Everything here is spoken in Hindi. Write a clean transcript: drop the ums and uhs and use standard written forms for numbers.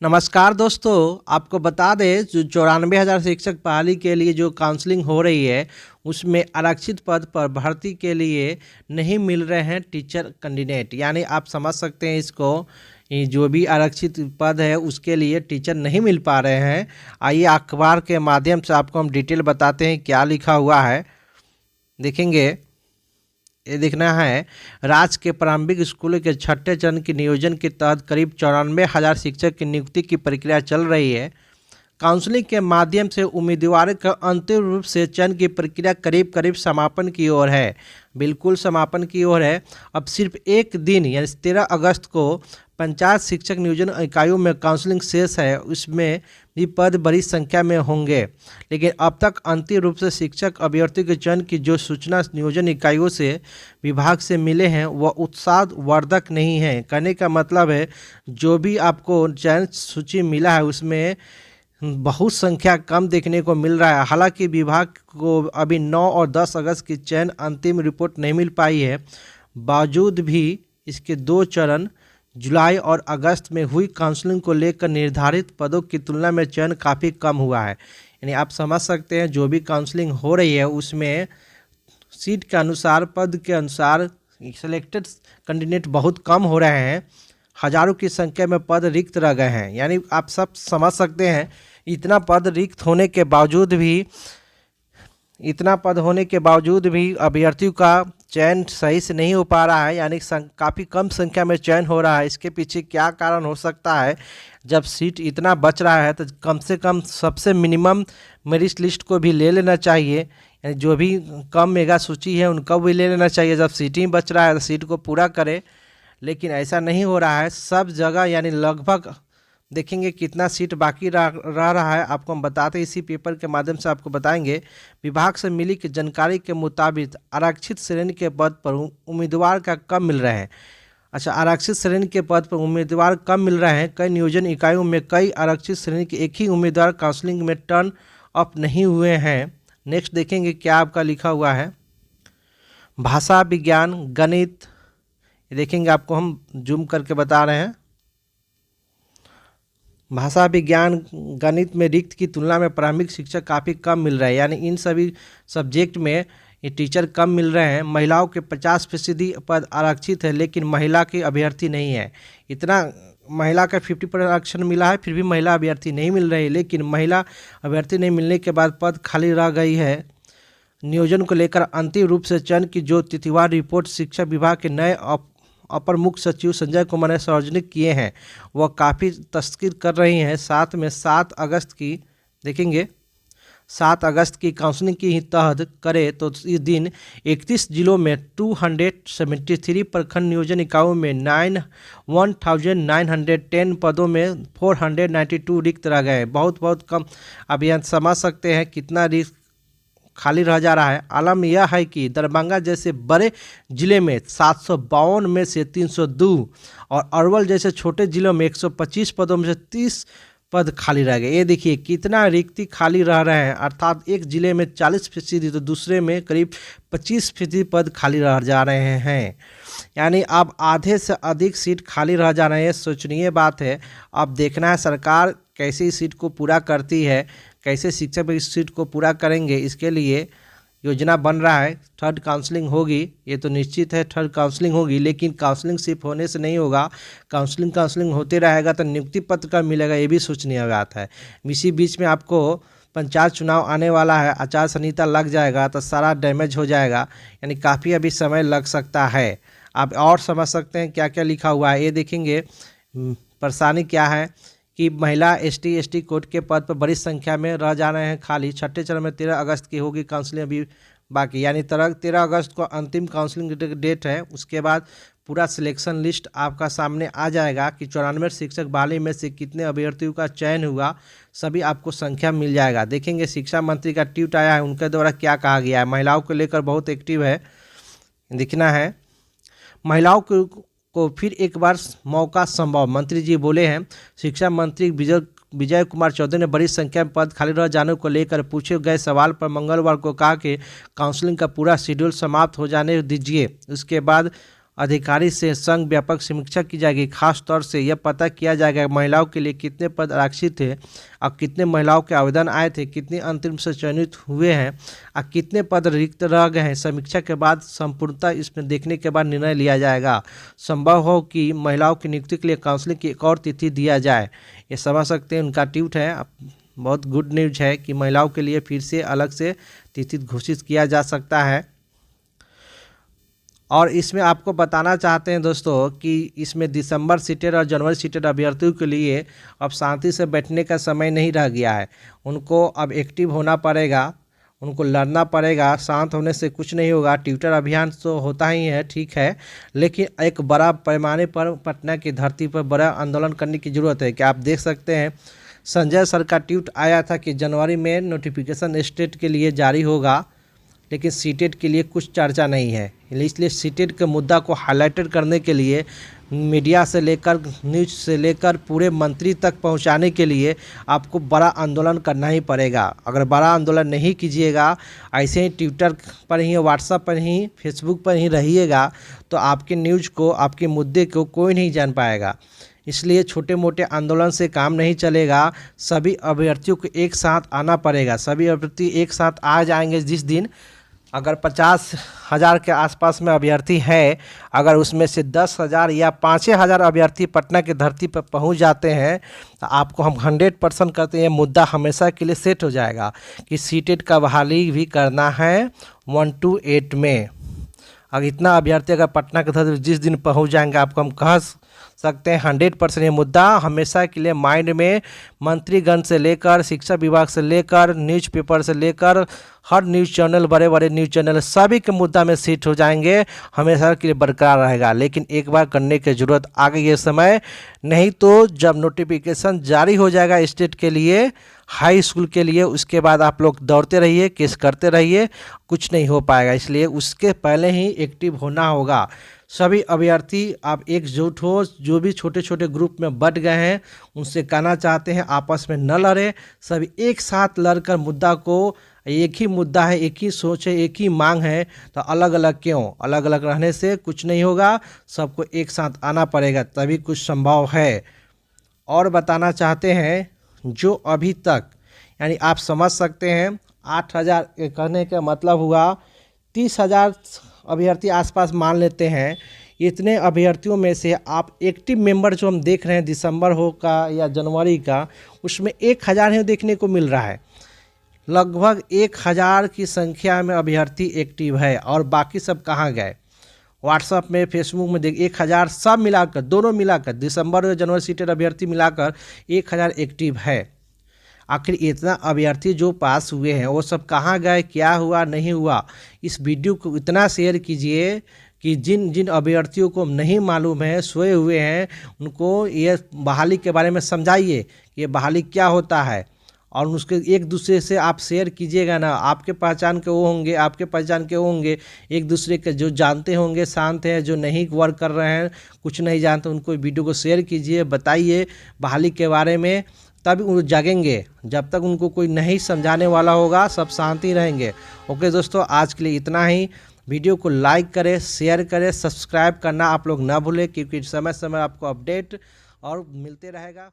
नमस्कार दोस्तों, आपको बता दें जो 94,000 शिक्षक बहाली के लिए जो काउंसलिंग हो रही है उसमें आरक्षित पद पर भर्ती के लिए नहीं मिल रहे हैं टीचर कैंडिडेट। यानी आप समझ सकते हैं इसको, ये जो भी आरक्षित पद है उसके लिए टीचर नहीं मिल पा रहे हैं। आइए अखबार के माध्यम से आपको हम डिटेल बताते हैं क्या लिखा हुआ है। देखेंगे, ये देखना है, राज्य के प्रारंभिक स्कूलों के छठे चरण के नियोजन के तहत करीब 94,000 शिक्षक की नियुक्ति की प्रक्रिया चल रही है। काउंसलिंग के माध्यम से उम्मीदवारों का अंतिम रूप से चयन की प्रक्रिया करीब करीब समापन की ओर है। बिल्कुल समापन की ओर है। अब सिर्फ एक दिन यानी 13 अगस्त को पंचायत शिक्षक नियोजन इकाइयों में काउंसलिंग शेष है, उसमें भी पद बड़ी संख्या में होंगे। लेकिन अब तक अंतिम रूप से शिक्षक अभ्यर्थियों के चयन की जो सूचना नियोजन इकाइयों से विभाग से मिले हैं वह उत्साहवर्धक नहीं है। कहने का मतलब है जो भी आपको चयन सूची मिला है उसमें बहुत संख्या कम देखने को मिल रहा है। हालांकि विभाग को अभी 9 और 10 अगस्त की चयन अंतिम रिपोर्ट नहीं मिल पाई है, बावजूद भी इसके 2 चरण जुलाई और अगस्त में हुई काउंसलिंग को लेकर निर्धारित पदों की तुलना में चयन काफ़ी कम हुआ है। यानी आप समझ सकते हैं जो भी काउंसलिंग हो रही है उसमें सीट के अनुसार, पद के अनुसार सिलेक्टेड कैंडिडेट बहुत कम हो रहे हैं। हजारों की संख्या में पद रिक्त रह गए हैं। यानी आप सब समझ सकते हैं इतना पद रिक्त होने के बावजूद भी अभ्यर्थियों का चयन सही से नहीं हो पा रहा है। यानी काफ़ी कम संख्या में चयन हो रहा है। इसके पीछे क्या कारण हो सकता है? जब सीट इतना बच रहा है तो कम से कम सबसे मिनिमम मेरिट लिस्ट को भी ले लेना चाहिए। यानी जो भी कम मेगा सूची है उनका भी ले लेना चाहिए। जब सीट ही बच रहा है तो सीट को पूरा करे, लेकिन ऐसा नहीं हो रहा है। सब जगह यानी लगभग देखेंगे कितना सीट बाकी रह रहा है, आपको हम बताते इसी पेपर के माध्यम से आपको बताएंगे। विभाग से मिली की जानकारी के मुताबिक आरक्षित श्रेणी के पद पर उम्मीदवार का कम मिल रहे हैं। अच्छा, आरक्षित श्रेणी के पद पर उम्मीदवार कम मिल रहे हैं। कई नियोजन इकाइयों में कई आरक्षित श्रेणी के एक ही उम्मीदवार काउंसलिंग में टर्न अप नहीं हुए हैं। नेक्स्ट देखेंगे क्या आपका लिखा हुआ है। भाषा विज्ञान गणित, देखेंगे आपको हम जूम करके बता रहे हैं। भाषा विज्ञान गणित में रिक्त की तुलना में प्रारंभिक शिक्षक काफ़ी कम मिल रहे हैं। यानी इन सभी सब्जेक्ट में ये टीचर कम मिल रहे हैं। महिलाओं के 50% पद आरक्षित है, लेकिन महिला के अभ्यर्थी नहीं है। इतना महिला का 50% आरक्षण मिला है, फिर भी महिला अभ्यर्थी नहीं मिल रही। लेकिन महिला अभ्यर्थी नहीं मिलने के बाद पद खाली रह गई है। नियोजन को लेकर अंतिम रूप से चयन की जो तिथिवार रिपोर्ट शिक्षा विभाग के नए अपर मुख्य सचिव संजय कुमार ने सार्वजनिक किए हैं वह काफ़ी तस्कीर कर रही हैं। साथ में 7 अगस्त की देखेंगे, 7 अगस्त की काउंसलिंग की ही तहत करें तो इस दिन 31 जिलों में 273 प्रखंड नियोजन इकाइयों में 1910 पदों में 492 रिक्त रह गए। बहुत कम। अब यहाँ समझ सकते हैं कितना रिक्त खाली रह जा रहा है। आलम यह है कि दरभंगा जैसे बड़े जिले में 752 में से 302 और अरवल जैसे छोटे जिलों में 125 पदों में से 30 पद खाली रह गए। ये देखिए कितना रिक्ति खाली रह रहे हैं। अर्थात एक जिले में 40% तो दूसरे में करीब 25% पद खाली रह जा रहे हैं। यानी अब आधे से अधिक सीट खाली रह जा रहे हैं। सोचनीय बात है। अब देखना है सरकार कैसे इस सीट को पूरा करती है, कैसे शिक्षक इस सीट को पूरा करेंगे। इसके लिए योजना बन रहा है। थर्ड काउंसलिंग होगी, ये तो निश्चित है थर्ड काउंसलिंग होगी। लेकिन काउंसलिंग सिर्फ होने से नहीं होगा, काउंसलिंग होते रहेगा तो नियुक्ति पत्र कब मिलेगा ये भी सोचनीय बात है। इसी बीच में आपको पंचायत चुनाव आने वाला है, आचार संहिता लग जाएगा तो सारा डैमेज हो जाएगा। यानी काफ़ी अभी समय लग सकता है। आप और समझ सकते हैं क्या क्या लिखा हुआ है। ये देखेंगे परेशानी क्या है कि महिला ST कोड के पद पर बड़ी संख्या में रह जा रहे हैं खाली। छठे चरण में 13 अगस्त की होगी काउंसलिंग अभी बाकी। यानी 13 अगस्त को अंतिम काउंसलिंग डेट है। उसके बाद पूरा सिलेक्शन लिस्ट आपका सामने आ जाएगा कि 94 शिक्षक बहाली में से कितने अभ्यर्थियों का चयन हुआ, सभी आपको संख्या मिल जाएगा। देखेंगे शिक्षा मंत्री का ट्वीट आया है, उनके द्वारा क्या कहा गया है। महिलाओं को लेकर बहुत एक्टिव है, दिखना है। महिलाओं को फिर एक बार मौका संभव, मंत्री जी बोले हैं। शिक्षा मंत्री विजय कुमार चौधरी ने बड़ी संख्या में पद खाली रह जाने को लेकर पूछे गए सवाल पर मंगलवार को कहा कि काउंसलिंग का पूरा शेड्यूल समाप्त हो जाने दीजिए, उसके बाद अधिकारी से संघ व्यापक समीक्षा की जाएगी। खास तौर से यह पता किया जाएगा महिलाओं के लिए कितने पद आरक्षित थे और कितने महिलाओं के आवेदन आए थे, कितने अंतिम से चयनित हुए हैं और कितने पद रिक्त रह गए हैं। समीक्षा के बाद संपूर्णता इसमें देखने के बाद निर्णय लिया जाएगा। संभव हो कि महिलाओं की नियुक्ति के लिए काउंसलिंग की एक और तिथि दिया जाए। ये समझ सकते हैं, उनका ट्वीट है। बहुत गुड न्यूज है कि महिलाओं के लिए फिर से अलग से तिथि घोषित किया जा सकता है। और इसमें आपको बताना चाहते हैं दोस्तों कि इसमें दिसंबर सीटेड और जनवरी सीटेड अभ्यर्थियों के लिए अब शांति से बैठने का समय नहीं रह गया है। उनको अब एक्टिव होना पड़ेगा, उनको लड़ना पड़ेगा। शांत होने से कुछ नहीं होगा। ट्विटर अभियान तो होता ही है, ठीक है, लेकिन एक बड़ा पैमाने पर पटना की धरती पर बड़ा आंदोलन करने की ज़रूरत है। कि आप देख सकते हैं संजय सर का ट्वीट आया था कि जनवरी में नोटिफिकेशन स्टेट के लिए जारी होगा, लेकिन सीटेट के लिए कुछ चर्चा नहीं है। इसलिए सीटेट के मुद्दा को हाईलाइटेड करने के लिए मीडिया से लेकर न्यूज़ से लेकर पूरे मंत्री तक पहुंचाने के लिए आपको बड़ा आंदोलन करना ही पड़ेगा। अगर बड़ा आंदोलन नहीं कीजिएगा, ऐसे ही ट्विटर पर ही, व्हाट्सएप पर ही, फेसबुक पर ही रहिएगा, तो आपके न्यूज़ को, आपके मुद्दे को कोई नहीं जान पाएगा। इसलिए छोटे मोटे आंदोलन से काम नहीं चलेगा। सभी अभ्यर्थियों को एक साथ आना पड़ेगा। सभी अभ्यर्थी एक साथ आ जाएंगे। जिस दिन अगर 50,000 के आसपास में अभ्यर्थी है, अगर उसमें से 10,000 या 5,000 अभ्यर्थी पटना की धरती पर पहुंच जाते हैं, तो आपको हम 100% कहते हैं मुद्दा हमेशा के लिए सेट हो जाएगा कि सीटेट का बहाली भी करना है 128 में। अगर इतना अभ्यर्थी अगर पटना की धरती पर जिस दिन पहुंच जाएंगे, आपको हम कह सकते हैं 100% ये मुद्दा हमेशा के लिए माइंड में मंत्रीगण से लेकर, शिक्षा विभाग से लेकर, न्यूज़पेपर से लेकर, हर न्यूज़ चैनल, बड़े बड़े न्यूज़ चैनल, सभी के मुद्दा में सेट हो जाएंगे, हमेशा के लिए बरकरार रहेगा। लेकिन एक बार करने की ज़रूरत आ गई है समय, नहीं तो जब नोटिफिकेशन जारी हो जाएगा स्टेट के लिए, हाई स्कूल के लिए, उसके बाद आप लोग दौड़ते रहिए, केस करते रहिए, कुछ नहीं हो पाएगा। इसलिए उसके पहले ही एक्टिव होना होगा। सभी अभ्यर्थी आप एकजुट हो। जो भी छोटे छोटे ग्रुप में बट गए हैं, उनसे कहना चाहते हैं आपस में न लड़े, सभी एक साथ लड़कर मुद्दा को, एक ही मुद्दा है, एक ही सोच है, एक ही मांग है, तो अलग अलग क्यों? अलग अलग रहने से कुछ नहीं होगा। सबको एक साथ आना पड़ेगा, तभी कुछ संभव है। और बताना चाहते हैं जो अभी तक, यानी आप समझ सकते हैं 8,000 कहने का मतलब हुआ 30,000 अभ्यर्थी आसपास मान लेते हैं। इतने अभ्यर्थियों में से आप एक्टिव मेंबर जो हम देख रहे हैं दिसंबर हो का या जनवरी का, उसमें 1,000 ही देखने को मिल रहा है। लगभग 1,000 की संख्या में अभ्यर्थी एक्टिव है और बाकी सब कहाँ गए? व्हाट्सएप में, फेसबुक में देख 1,000 सब मिलाकर, दोनों मिलाकर, दिसंबर और जनवरी सीटेड अभ्यर्थी मिलाकर 1,000 एक्टिव है। आखिर इतना अभ्यर्थी जो पास हुए हैं वो सब कहाँ गए, क्या हुआ, नहीं हुआ? इस वीडियो को इतना शेयर कीजिए कि जिन जिन अभ्यर्थियों को नहीं मालूम है, सोए हुए हैं, उनको ये बहाली के बारे में समझाइए कि ये बहाली क्या होता है। और उसके एक दूसरे से आप शेयर कीजिएगा ना, आपके पहचान के वो होंगे, आपके पहचान के वो होंगे, एक दूसरे के जो जानते होंगे, शांत हैं, जो नहीं वर्क कर रहे हैं, कुछ नहीं जानते, उनको वीडियो को शेयर कीजिए, बताइए बहाली के बारे में, तभी वो जागेंगे। जब तक उनको कोई नहीं समझाने वाला होगा, सब शांति रहेंगे। ओके दोस्तों, आज के लिए इतना ही। वीडियो को लाइक करें, शेयर करें, सब्सक्राइब करना आप लोग ना भूलें, क्योंकि समय समय आपको अपडेट और मिलते रहेगा।